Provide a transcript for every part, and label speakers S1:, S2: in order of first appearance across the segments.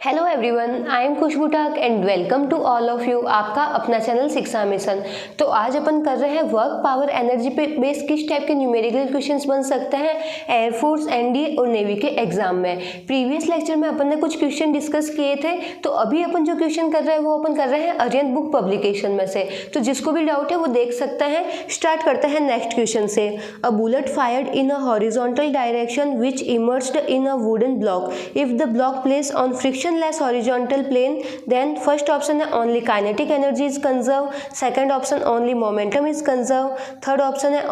S1: Hello everyone, I am Khushboo Tak and welcome to all of you, आपका अपना channel शिक्षा mission. तो आज अपन कर रहे हैं वर्क पावर एनर्जी पे बेस्ड किस टाइप के न्यूमेरिकल क्वेश्चंस बन सकते हैं एयरफोर्स, एनडीए और नेवी के एग्जाम में। प्रीवियस लेक्चर में अपन ने कुछ क्वेश्चन डिस्कस किए थे, तो अभी अपन जो क्वेश्चन कर रहे हैं वो अपन कर रहे हैं आर्यन बुक पब्लिकेशन में से। तो जिसको भी डाउट है वो देख सकते हैं। स्टार्ट करते हैं नेक्स्ट क्वेश्चन से। A bullet fired in a horizontal direction which emerged in a wooden block if the block place on frictionless horizontal plane, then first option है only kinetic energy is conserved, second option only momentum is conserved, third option है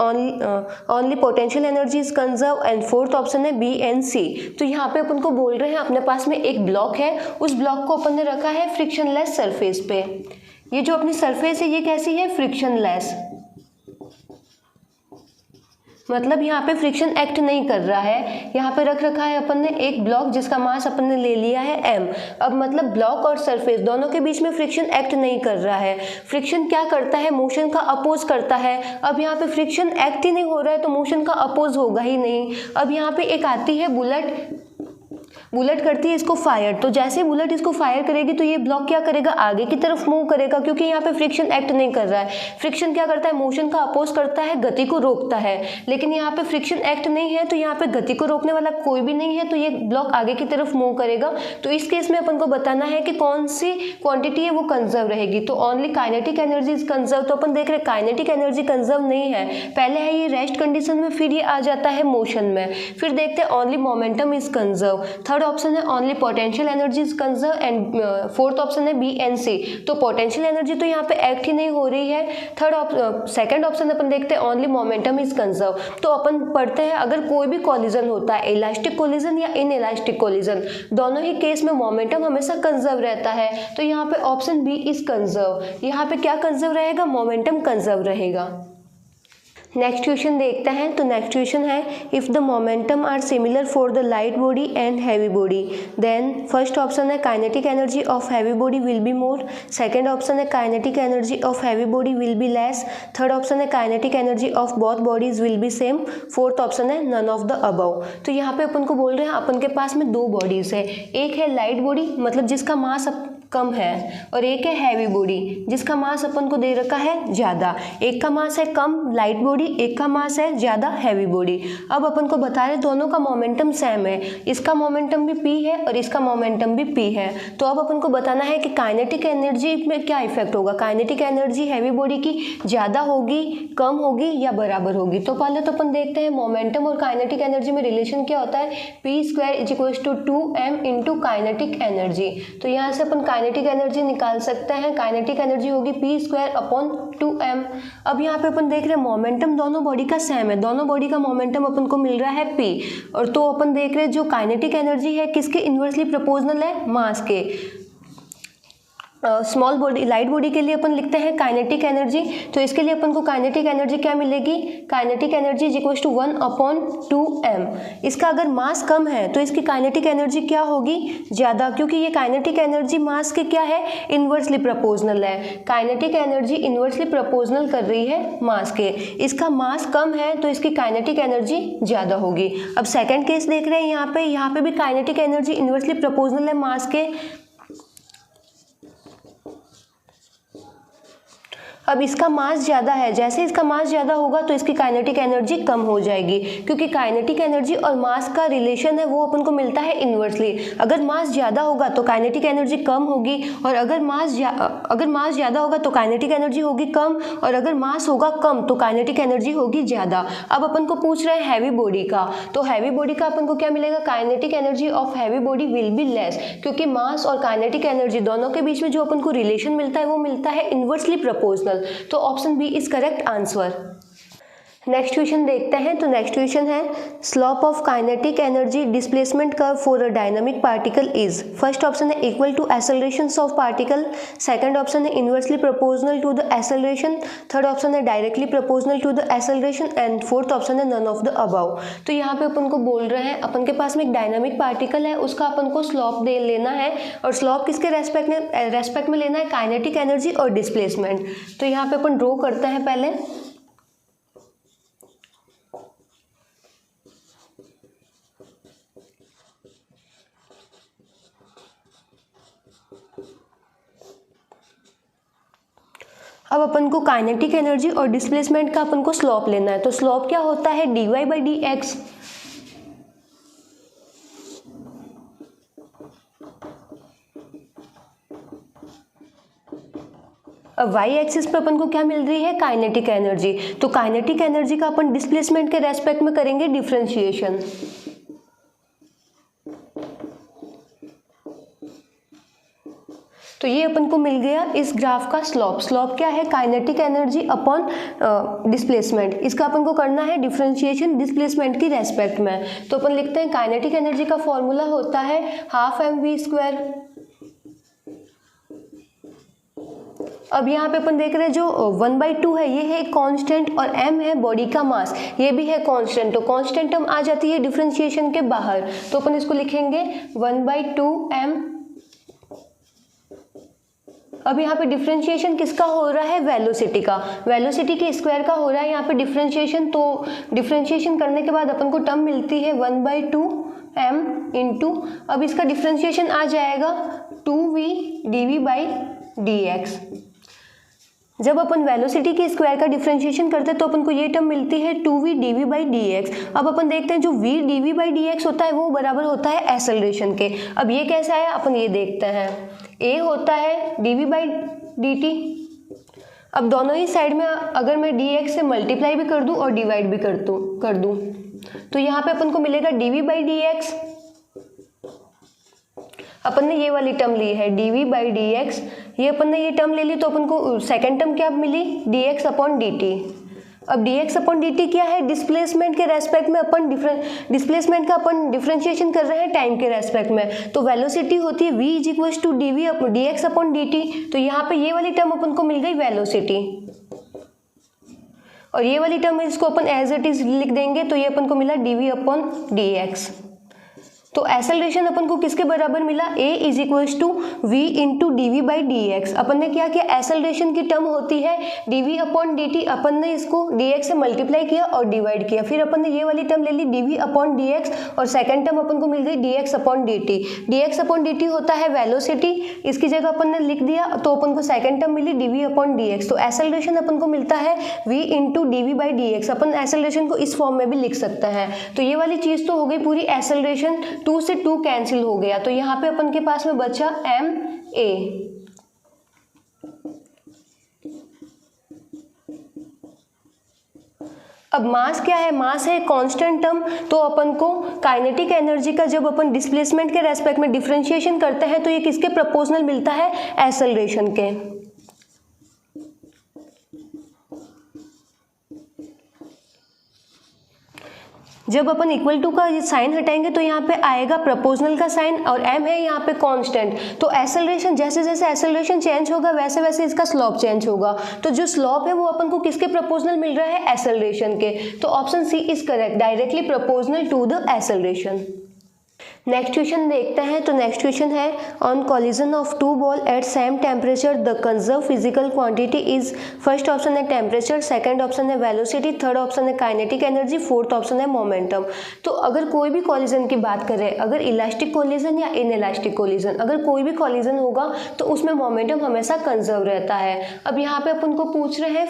S1: only potential energy is conserved and fourth option है B and C। तो यहाँ पे अपन को बोल रहे हैं अपने पास में एक ब्लॉक है, उस ब्लॉक को अपन ने रखा है फ्रिक्शनलेस सरफेस पे। ये जो अपनी सरफेस है ये कैसी है? फ्रिक्शनलेस, मतलब यहाँ पे फ्रिक्शन एक्ट नहीं कर रहा है। यहाँ पे रख रखा है अपन ने एक ब्लॉक जिसका मास अपन ने ले लिया है m। अब मतलब ब्लॉक और सरफेस दोनों के बीच में फ्रिक्शन एक्ट नहीं कर रहा है। फ्रिक्शन क्या करता है? मोशन का अपोज करता है। अब यहाँ पे फ्रिक्शन एक्ट ही नहीं हो रहा है तो मोशन का अपोज होगा ही नहीं। अब यहाँ पे एक आती है बुलेट करती है इसको फायर, तो जैसे बुलेट इसको फायर करेगी तो ये ब्लॉक क्या करेगा? आगे की तरफ मूव करेगा, क्योंकि यहाँ पे फ्रिक्शन एक्ट नहीं कर रहा है। फ्रिक्शन क्या करता है? मोशन का अपोज करता है, गति को रोकता है। लेकिन यहाँ पे फ्रिक्शन एक्ट नहीं है तो यहाँ पे गति को रोकने वाला कोई भी नहीं है, तो ये ब्लॉक आगे की तरफ मूव करेगा। तो इस केस में अपन को बताना है कि कौन सी क्वांटिटी है वो कंजर्व रहेगी। तो only kinetic energy is conserve, तो अपन देख रहे हैं काइनेटिक एनर्जी कंजर्व नहीं है। पहले है ये रेस्ट कंडीशन में, फिर ये आ जाता है मोशन में। फिर देखते हैं only momentum is conserve. Third option है only potential energy is conserve and fourth option है बी एंड सी। तो पोटेंशियल एनर्जी तो यहाँ पे एक्ट ही नहीं हो रही है। सेकंड ऑप्शन अपन देखते हैं ओनली मोमेंटम इज कंजर्व। तो अपन पढ़ते हैं अगर कोई भी कोलिजन होता है, इलास्टिक कोलिजन या इन इलास्टिक कोलिजन, दोनों ही केस में मोमेंटम हमेशा कंजर्व रहता है। तो यहाँ पे ऑप्शन बी इज कंजर्व। यहाँ पे क्या कंजर्व रहेगा? मोमेंटम कंजर्व रहेगा। नेक्स्ट क्वेश्चन देखते हैं। तो नेक्स्ट क्वेश्चन है if the momentum are similar for the light body and heavy body, then first option है kinetic energy of heavy body will be more, second option है kinetic energy of heavy body will be less, third option है kinetic energy of both bodies will be same, fourth option है none of the above. तो यहाँ पे अपन को बोल रहे हैं अपन के पास में दो बॉडीज है। एक है लाइट बॉडी, मतलब जिसका मास कम है, और एक है हैवी बॉडी जिसका मास अपन को दे रखा है ज़्यादा। एक का मास है कम लाइट बॉडी, एक का मास है ज़्यादा हैवी बॉडी। अब अपन को बता रहे दोनों का मोमेंटम सेम है, इसका मोमेंटम भी p है और इसका मोमेंटम भी p है। तो अब अपन को बताना है कि काइनेटिक एनर्जी में क्या इफेक्ट होगा। काइनेटिक एनर्जी हैवी बॉडी की ज़्यादा होगी, कम होगी या बराबर होगी। तो पहले तो अपन देखते हैं मोमेंटम और काइनेटिक एनर्जी में रिलेशन क्या होता है। p² = 2m × kinetic energy. तो यहाँ से अपन काइनेटिक एनर्जी निकाल सकते हैं। काइनेटिक एनर्जी होगी p² / 2m। अब यहाँ पे अपन देख रहे हैं मोमेंटम दोनों बॉडी का सेम है, दोनों बॉडी का मोमेंटम अपन को मिल रहा है p। और तो अपन देख रहे हैं जो काइनेटिक एनर्जी है किसके इन्वर्सली प्रोपोर्शनल है? मास के। स्मॉल बॉडी लाइट बॉडी के लिए अपन लिखते हैं काइनेटिक एनर्जी, तो इसके लिए अपन को काइनेटिक एनर्जी क्या मिलेगी? Kinetic energy = 1/2m। इसका अगर मास कम है तो इसकी काइनेटिक एनर्जी क्या होगी? ज़्यादा, क्योंकि ये काइनेटिक एनर्जी मास के क्या है? इन्वर्सली प्रोपोर्शनल है। काइनेटिक एनर्जी इन्वर्सली प्रोपोर्शनल कर रही है मास के। इसका मास कम है तो इसकी काइनेटिक एनर्जी ज़्यादा होगी। अब सेकेंड केस देख रहे हैं यहाँ पे भी काइनेटिक एनर्जी इन्वर्सली प्रोपोर्शनल है मास के। अब इसका मास ज़्यादा है, जैसे इसका मास ज़्यादा होगा तो इसकी काइनेटिक एनर्जी कम हो जाएगी, क्योंकि काइनेटिक एनर्जी और मास का रिलेशन है वो अपन को मिलता है इन्वर्सली। अगर मास ज़्यादा होगा तो काइनेटिक एनर्जी कम होगी, और अगर मास ज़्यादा होगा तो काइनेटिक एनर्जी होगी कम, और अगर मास होगा कम तो काइनेटिक एनर्जी होगी ज़्यादा। अब अपन को पूछ रहे हैं हैवी बॉडी का, तो हैवी बॉडी का अपन को क्या मिलेगा? Kinetic energy of heavy body will be less, क्योंकि मास और काइनेटिक एनर्जी दोनों के बीच में जो अपन को रिलेशन मिलता है वो मिलता है इन्वर्सली प्रोपोर्शनल। तो option B is correct answer. Next question देखते हैं। तो नेक्स्ट क्वेश्चन है slope of kinetic energy displacement curve for a dynamic particle is. First option है equal to acceleration of particle, second option है inversely proportional to the acceleration, third option है directly proportional to the acceleration and fourth option है none of the above. तो यहाँ पे अपन को बोल रहे हैं अपन के पास में एक डायनामिक पार्टिकल है, उसका अपन को स्लोप दे लेना है, और स्लोप किसके रेस्पेक्ट में लेना है? काइनेटिक एनर्जी और डिस्प्लेसमेंट। तो यहाँ पे अपन ड्रॉ करते हैं पहले। अब अपन को काइनेटिक एनर्जी और डिस्प्लेसमेंट का अपन को स्लोप लेना है। तो स्लोप क्या होता है, dy/dx। अब y एक्सिस पर अपन को क्या मिल रही है, काइनेटिक एनर्जी। तो काइनेटिक एनर्जी का अपन डिस्प्लेसमेंट के रेस्पेक्ट में करेंगे डिफरेंशिएशन। तो ये अपन को मिल गया इस ग्राफ का स्लोप। स्लोप क्या है, काइनेटिक एनर्जी अपॉन डिस्प्लेसमेंट। इसका अपन को करना है डिफरेंशिएशन डिस्प्लेसमेंट की रेस्पेक्ट में। तो अपन लिखते हैं काइनेटिक एनर्जी का फॉर्मूला होता है 12mv²। अब यहाँ पे अपन देख रहे हैं जो 1/2 है ये है कांस्टेंट और m है बॉडी का मास, ये भी है कांस्टेंट। तो कांस्टेंट टर्म आ जाती है डिफरेंशिएशन के बाहर, तो अपन इसको लिखेंगे 1/2m। अब यहाँ पे डिफरेंशिएशन किसका हो रहा है, वेलोसिटी का। वेलोसिटी के स्क्वायर का हो रहा है यहाँ पे डिफरेंशिएशन। तो डिफरेंशिएशन करने के बाद अपन को टर्म मिलती है 1/2m इंटू, अब इसका डिफरेंशिएशन आ जाएगा 2v dv/dx। जब अपन वेलोसिटी के स्क्वायर का डिफरेंशिएशन करते हैं तो अपन को ये टर्म मिलती है 2v dv/dx। अब अपन देखते हैं जो v dv/dx होता है वो बराबर होता है एक्सेलरेशन के। अब ये कैसा है अपन ये देखते हैं, a होता है dv/dt। अब दोनों ही साइड में अगर मैं dx से मल्टीप्लाई भी कर दूं और डिवाइड भी कर दूं तो यहाँ पे अपन को मिलेगा dv/dx। अपन ने ये वाली टर्म ली है dv/dx, ये अपन ने ये टर्म ले ली। तो अपन को सेकंड टर्म क्या मिली, dx/dt। अब dx/dt क्या है, डिस्प्लेसमेंट के रेस्पेक्ट में अपन डिस्प्लेसमेंट का अपन डिफरेंशिएशन कर रहे हैं टाइम के रेस्पेक्ट में। तो वेलोसिटी होती है v = dx/dt। तो यहाँ पे ये वाली टर्म अपन को मिल गई वेलोसिटी, और ये वाली टर्म इसको अपन एज इट इज लिख देंगे। तो ये अपन को मिला dv/dx। तो एक्सेलरेशन अपन को किसके बराबर मिला, a = v × dv/dx। अपन ने क्या किया, एक्सेलरेशन की टर्म होती है dv/dt, अपन ने इसको dx से मल्टीप्लाई किया और डिवाइड किया। फिर अपन ने ये वाली टर्म ले ली dv/dx, और सेकंड टर्म अपन को मिल गई dx/dt। dx/dt होता है वेलोसिटी, इसकी जगह अपन ने लिख दिया तो अपन को सेकंड टर्म मिली dv/dx। तो एक्सेलरेशन अपन को मिलता है v × dv/dx। अपन एक्सेलरेशन को इस फॉर्म में भी लिख सकते हैं। तो ये वाली चीज तो हो गई पूरी एक्सेलरेशन, 2 से 2 कैंसिल हो गया। तो यहाँ पे अपन के पास में बचा ma। अब मास क्या है, मास है कांस्टेंट टर्म। तो अपन को काइनेटिक एनर्जी का जब अपन डिस्प्लेसमेंट के रेस्पेक्ट में डिफरेंशिएशन करते हैं तो ये किसके प्रोपोर्शनल मिलता है, एक्सेलरेशन के। जब अपन इक्वल टू का ये साइन हटाएंगे तो यहाँ पे आएगा प्रोपोर्शनल का साइन, और m है यहाँ पे कांस्टेंट। तो एक्सेलरेशन जैसे जैसे एक्सेलरेशन चेंज होगा वैसे वैसे इसका स्लोप चेंज होगा। तो जो स्लोप है वो अपन को किसके प्रोपोर्शनल मिल रहा है, एक्सेलरेशन के। तो option C is correct, directly proportional to the acceleration. Next question देखते हैं। तो नेक्स्ट क्वेश्चन है, on collision of two ball at same temperature the conserve physical quantity is. First option है टेम्परेचर, सेकंड ऑप्शन है velocity, third option है kinetic energy, fourth option है momentum. तो अगर कोई भी कॉलिजन की बात करें, अगर इलास्टिक कॉलिजन या इनइलास्टिक कॉलिजन, अगर कोई भी कॉलिजन होगा तो उसमें मोमेंटम हमेशा कंजर्व रहता है। अब यहाँ पे अपन को पूछ रहे हैं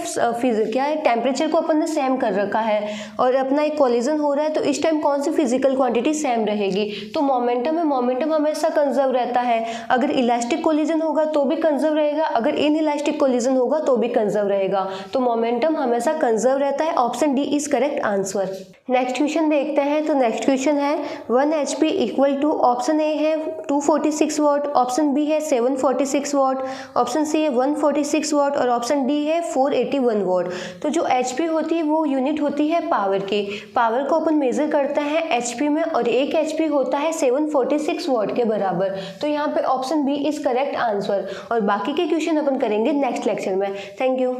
S1: क्या है, टेम्परेचर को अपन ने सेम कर रखा है और अपना एक कॉलिजन हो रहा है, तो इस टाइम कौन सी फिजिकल क्वांटिटी सेम रहेगी, तो मोमेंटम है, मोमेंटम हमेशा कंजर्व रहता है। अगर इलास्टिक कोलिजन होगा तो भी कंजर्व रहेगा, अगर इनइलास्टिक कोलिजन होगा तो भी कंजर्व रहेगा। तो मोमेंटम हमेशा कंजर्व रहता है। Option D is correct answer. Next question देखते हैं। तो नेक्स्ट क्वेश्चन है 1 HP equal to, option A है 246 वाट, ऑप्शन बी है 746 वाट, ऑप्शन सी है 146 वाट और ऑप्शन डी है 481 वाट। तो जो HP होती है वो यूनिट होती है पावर की। पावर को अपन मेजर करते हैं HP में और एक HP होता है 746 वाट के बराबर। तो यहाँ पे option B is correct answer. और बाकी के क्वेश्चन अपन करेंगे नेक्स्ट लेक्चर में। Thank you.